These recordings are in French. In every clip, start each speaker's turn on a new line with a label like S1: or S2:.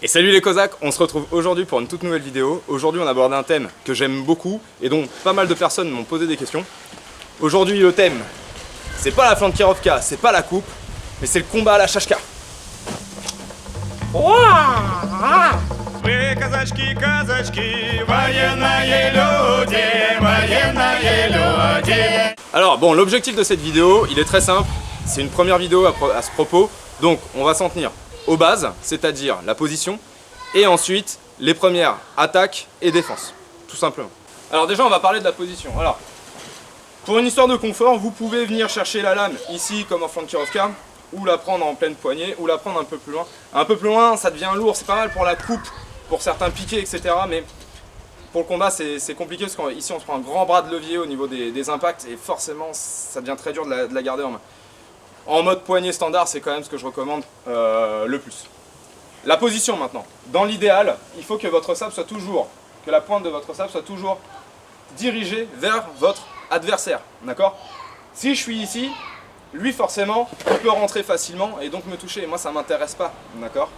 S1: Et salut les Cosaques, on se retrouve aujourd'hui pour une toute nouvelle vidéo. Aujourd'hui on aborde un thème que j'aime beaucoup et dont pas mal de personnes m'ont posé des questions. Aujourd'hui le thème, c'est pas la flankirovka, c'est pas la coupe, mais c'est le combat à la shashka. Alors bon, l'objectif de cette vidéo, il est très simple. C'est une première vidéo à ce propos, donc on va s'en tenir aux bases, c'est-à-dire la position, et ensuite les premières attaques et défenses, tout simplement. Alors déjà on va parler de la position. Alors, pour une histoire de confort, vous pouvez venir chercher la lame ici comme en flankirovka, ou la prendre en pleine poignée, ou la prendre un peu plus loin. Un peu plus loin, ça devient lourd, c'est pas mal pour la coupe, pour certains piquets, etc. Mais pour le combat c'est compliqué parce qu'ici on se prend un grand bras de levier au niveau des impacts, et forcément ça devient très dur de la garder en main. En mode poignée standard, c'est quand même ce que je recommande le plus. La position maintenant. Dans l'idéal, il faut que votre sabre soit toujours, que la pointe de votre sabre soit toujours dirigée vers votre adversaire. D'accord? Si je suis ici, lui forcément, il peut rentrer facilement et donc me toucher. Et moi, ça ne m'intéresse pas. D'accord?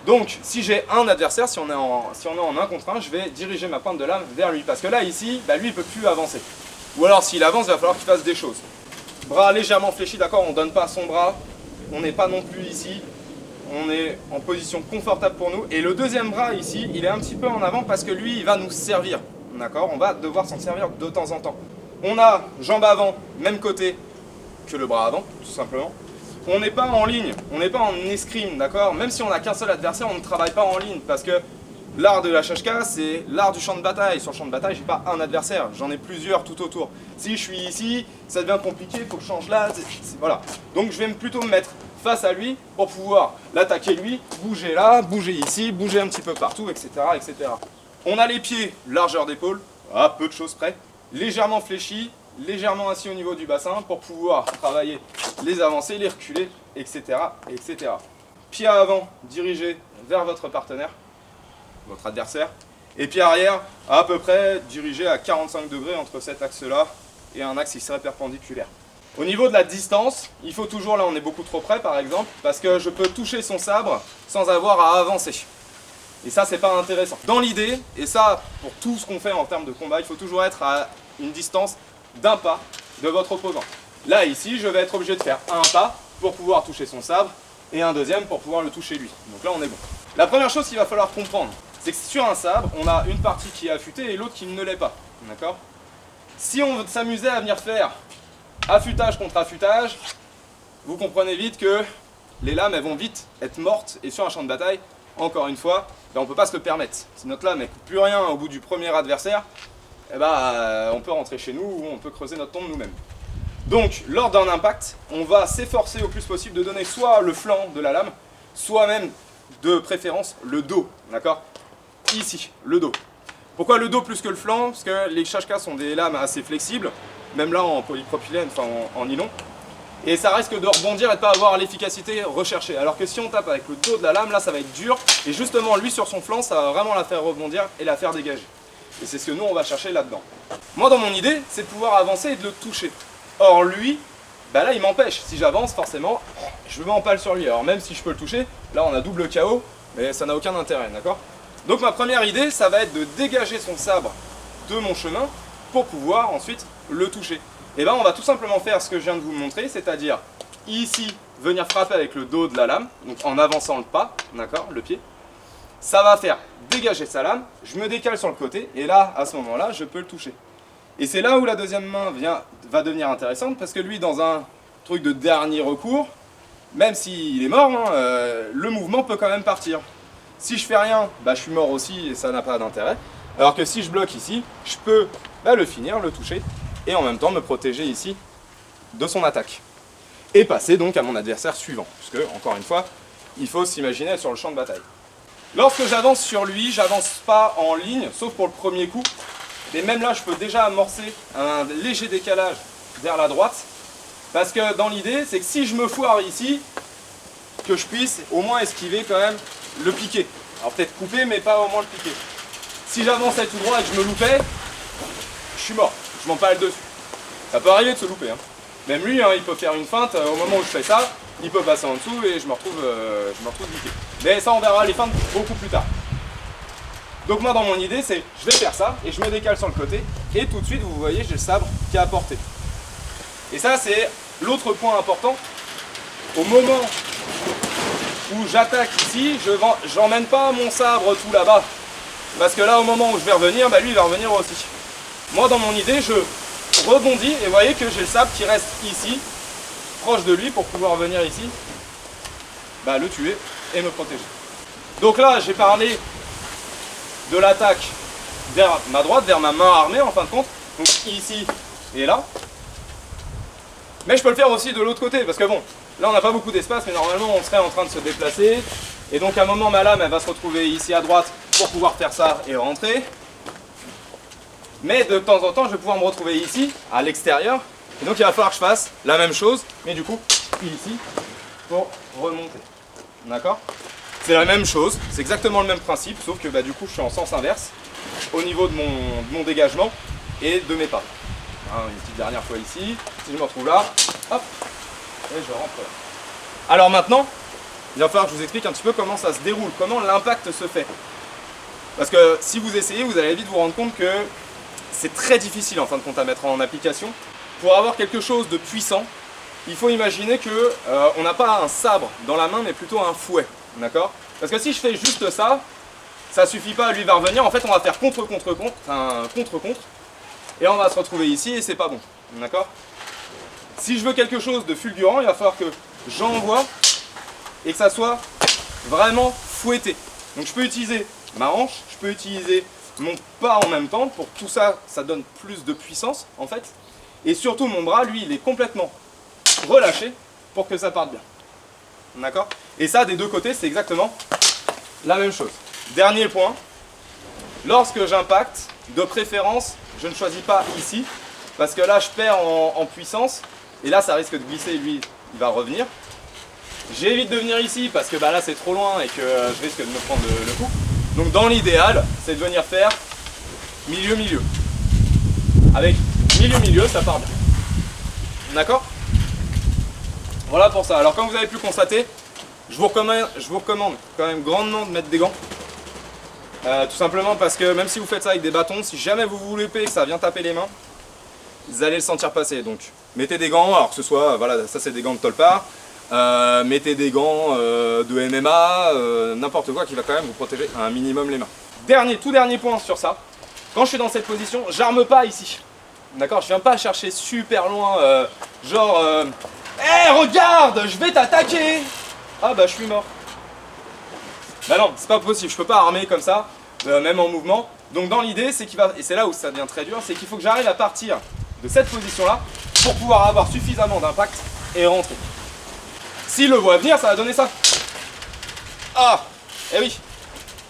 S1: Donc, si j'ai un adversaire, si on est en 1 contre 1, je vais diriger ma pointe de lame vers lui. Parce que là, ici, bah, lui, il ne peut plus avancer. Ou alors, s'il avance, il va falloir qu'il fasse des choses. Bras légèrement fléchis, d'accord, on ne donne pas son bras, on n'est pas non plus ici, on est en position confortable pour nous. Et le deuxième bras ici, il est un petit peu en avant parce que lui, il va nous servir, d'accord, on va devoir s'en servir de temps en temps. On a jambe avant, même côté que le bras avant, tout simplement. On n'est pas en ligne, on n'est pas en escrime, d'accord, même si on n'a qu'un seul adversaire, on ne travaille pas en ligne parce que l'art de la shashka, c'est l'art du champ de bataille. Sur le champ de bataille, j'ai pas un adversaire, j'en ai plusieurs tout autour. Si je suis ici, ça devient compliqué, il faut que je change là, voilà. Donc je vais plutôt me mettre face à lui pour pouvoir l'attaquer lui, bouger là, bouger ici, bouger un petit peu partout, etc., etc. On a les pieds largeur d'épaule, à peu de choses près, légèrement fléchis, légèrement assis au niveau du bassin pour pouvoir travailler les avancées, les reculer, etc., etc. Pied avant dirigé vers votre partenaire, votre adversaire, et pied arrière à peu près dirigé à 45 degrés entre cet axe là et un axe qui serait perpendiculaire. Au niveau de la distance, il faut toujours, là on est beaucoup trop près par exemple, parce que je peux toucher son sabre sans avoir à avancer. Et ça c'est pas intéressant. Dans l'idée, et ça pour tout ce qu'on fait en termes de combat, il faut toujours être à une distance d'un pas de votre opposant. Là ici je vais être obligé de faire un pas pour pouvoir toucher son sabre et un deuxième pour pouvoir le toucher lui. Donc là on est bon. La première chose qu'il va falloir comprendre, c'est que sur un sabre, on a une partie qui est affûtée et l'autre qui ne l'est pas. D'accord? Si on veut s'amuser à venir faire affûtage contre affûtage, vous comprenez vite que les lames elles vont vite être mortes, et sur un champ de bataille, encore une fois, ben on ne peut pas se le permettre. Si notre lame ne coupe plus rien au bout du premier adversaire, eh ben, on peut rentrer chez nous ou on peut creuser notre tombe nous-mêmes. Donc, lors d'un impact, on va s'efforcer au plus possible de donner soit le flanc de la lame, soit même de préférence le dos, d'accord? Ici, le dos. Pourquoi le dos plus que le flanc? Parce que les shashkas sont des lames assez flexibles, même là en polypropylène, enfin en nylon, et ça risque de rebondir et de ne pas avoir l'efficacité recherchée. Alors que si on tape avec le dos de la lame, là ça va être dur, et justement lui sur son flanc, ça va vraiment la faire rebondir et la faire dégager. Et c'est ce que nous on va chercher là-dedans. Moi dans mon idée, c'est de pouvoir avancer et de le toucher. Or lui, bah là il m'empêche. Si j'avance forcément, je me mets en pâle sur lui. Alors même si je peux le toucher, là on a double KO, mais ça n'a aucun intérêt, d'accord? Donc ma première idée, ça va être de dégager son sabre de mon chemin pour pouvoir ensuite le toucher. Et bien on va tout simplement faire ce que je viens de vous montrer, c'est-à-dire ici, venir frapper avec le dos de la lame, donc en avançant le pas, d'accord, le pied. Ça va faire dégager sa lame, je me décale sur le côté, et là, à ce moment-là, je peux le toucher. Et c'est là où la deuxième main va devenir intéressante, parce que lui, dans un truc de dernier recours, même s'il est mort, hein, le mouvement peut quand même partir. Si je fais rien, bah, je suis mort aussi et ça n'a pas d'intérêt. Alors que si je bloque ici, je peux le finir, le toucher, et en même temps me protéger ici de son attaque. Et passer donc à mon adversaire suivant, puisque, encore une fois, il faut s'imaginer sur le champ de bataille. Lorsque j'avance sur lui, j'avance pas en ligne, sauf pour le premier coup. Et même là, je peux déjà amorcer un léger décalage vers la droite. Parce que dans l'idée, c'est que si je me foire ici, que je puisse au moins esquiver quand même le piqué. Alors peut-être couper, mais pas au moins le piqué. Si j'avançais tout droit et que je me loupais, je suis mort, je m'empale dessus. Ça peut arriver de se louper. Hein. Même lui, hein, il peut faire une feinte, au moment où je fais ça, il peut passer en dessous et je me retrouve piqué. Mais ça, on verra les fins beaucoup plus tard. Donc moi, dans mon idée, c'est je vais faire ça et je me décale sur le côté. Et tout de suite, vous voyez, j'ai le sabre qui est à portée. Et ça, c'est l'autre point important. Au moment où j'attaque ici, je n'emmène pas mon sabre tout là-bas. Parce que là, au moment où je vais revenir, bah, lui, il va revenir aussi. Moi, dans mon idée, je rebondis et vous voyez que j'ai le sabre qui reste ici, proche de lui, pour pouvoir venir ici, bah, le tuer et me protéger. Donc là, j'ai parlé de l'attaque vers ma droite, vers ma main armée en fin de compte, donc ici et là. Mais je peux le faire aussi de l'autre côté, parce que bon, là on n'a pas beaucoup d'espace, mais normalement on serait en train de se déplacer. Et donc à un moment, ma lame, elle va se retrouver ici à droite pour pouvoir faire ça et rentrer. Mais de temps en temps, je vais pouvoir me retrouver ici, à l'extérieur. Et donc il va falloir que je fasse la même chose, mais du coup, ici, pour remonter. D'accord ? C'est la même chose, c'est exactement le même principe, sauf que bah, du coup, je suis en sens inverse au niveau de mon dégagement et de mes pas. Hein, une petite dernière fois ici, si je me retrouve là, hop, et je rentre là. Alors maintenant, il va falloir que je vous explique un petit peu comment ça se déroule, comment l'impact se fait. Parce que si vous essayez, vous allez vite vous rendre compte que c'est très difficile en fin de compte à mettre en application. Pour avoir quelque chose de puissant, il faut imaginer que on n'a pas un sabre dans la main, mais plutôt un fouet. D'accord ? Parce que si je fais juste ça, ça suffit pas, lui va revenir. En fait, on va faire contre, et on va se retrouver ici et c'est pas bon. D'accord ? Si je veux quelque chose de fulgurant, il va falloir que j'envoie et que ça soit vraiment fouetté. Donc je peux utiliser ma hanche, je peux utiliser mon pas en même temps. Pour tout ça, ça donne plus de puissance en fait. Et surtout mon bras, lui, il est complètement relâché pour que ça parte bien. D'accord ? Et ça, des deux côtés, c'est exactement la même chose. Dernier point, lorsque j'impacte, de préférence, je ne choisis pas ici, parce que là, je perds en puissance, et là, ça risque de glisser, et lui, il va revenir. J'évite de venir ici, parce que bah, là, c'est trop loin, et que je risque de me prendre le coup. Donc, dans l'idéal, c'est de venir faire milieu-milieu. Avec milieu-milieu, ça part bien. D'accord ? Voilà pour ça. Alors comme vous avez pu constater, je vous recommande quand même grandement de mettre des gants. Tout simplement parce que même si vous faites ça avec des bâtons, si jamais vous vous loupez et que ça vient taper les mains, vous allez le sentir passer. Donc mettez des gants, alors que ce soit, voilà, ça c'est des gants de Tolpar, mettez des gants de MMA, n'importe quoi qui va quand même vous protéger un minimum les mains. Tout dernier point sur ça, quand je suis dans cette position, j'arme pas ici. D'accord ? Je viens pas chercher super loin, genre... Hé, regarde, je vais t'attaquer! Ah bah je suis mort. Bah non, c'est pas possible, je peux pas armer comme ça, même en mouvement. Donc dans l'idée, c'est qu'il va, et c'est là où ça devient très dur, c'est qu'il faut que j'arrive à partir de cette position-là pour pouvoir avoir suffisamment d'impact et rentrer. S'il le voit venir, ça va donner ça. Ah, eh oui.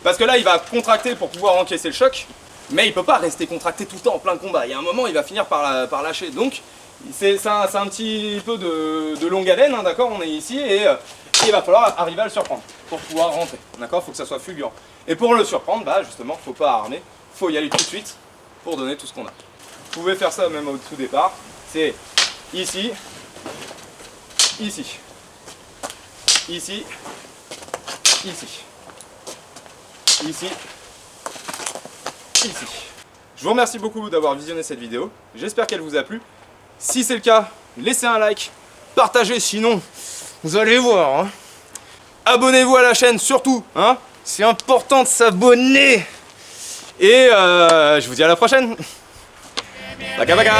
S1: Parce que là, il va contracter pour pouvoir encaisser le choc, mais il peut pas rester contracté tout le temps en plein combat. Il y a un moment, il va finir par lâcher. Donc, c'est un petit peu de longue haleine, hein, d'accord ? On est ici et il va falloir arriver à le surprendre pour pouvoir rentrer, d'accord ? Il faut que ça soit fulgurant. Et pour le surprendre, bah justement, faut pas armer, faut y aller tout de suite pour donner tout ce qu'on a. Vous pouvez faire ça même au tout départ, c'est ici, ici, ici, ici, ici, ici. Je vous remercie beaucoup d'avoir visionné cette vidéo, j'espère qu'elle vous a plu. Si c'est le cas, laissez un like, partagez, sinon vous allez voir. Hein. Abonnez-vous à la chaîne surtout, hein. C'est important de s'abonner. Et je vous dis à la prochaine. Baka baka.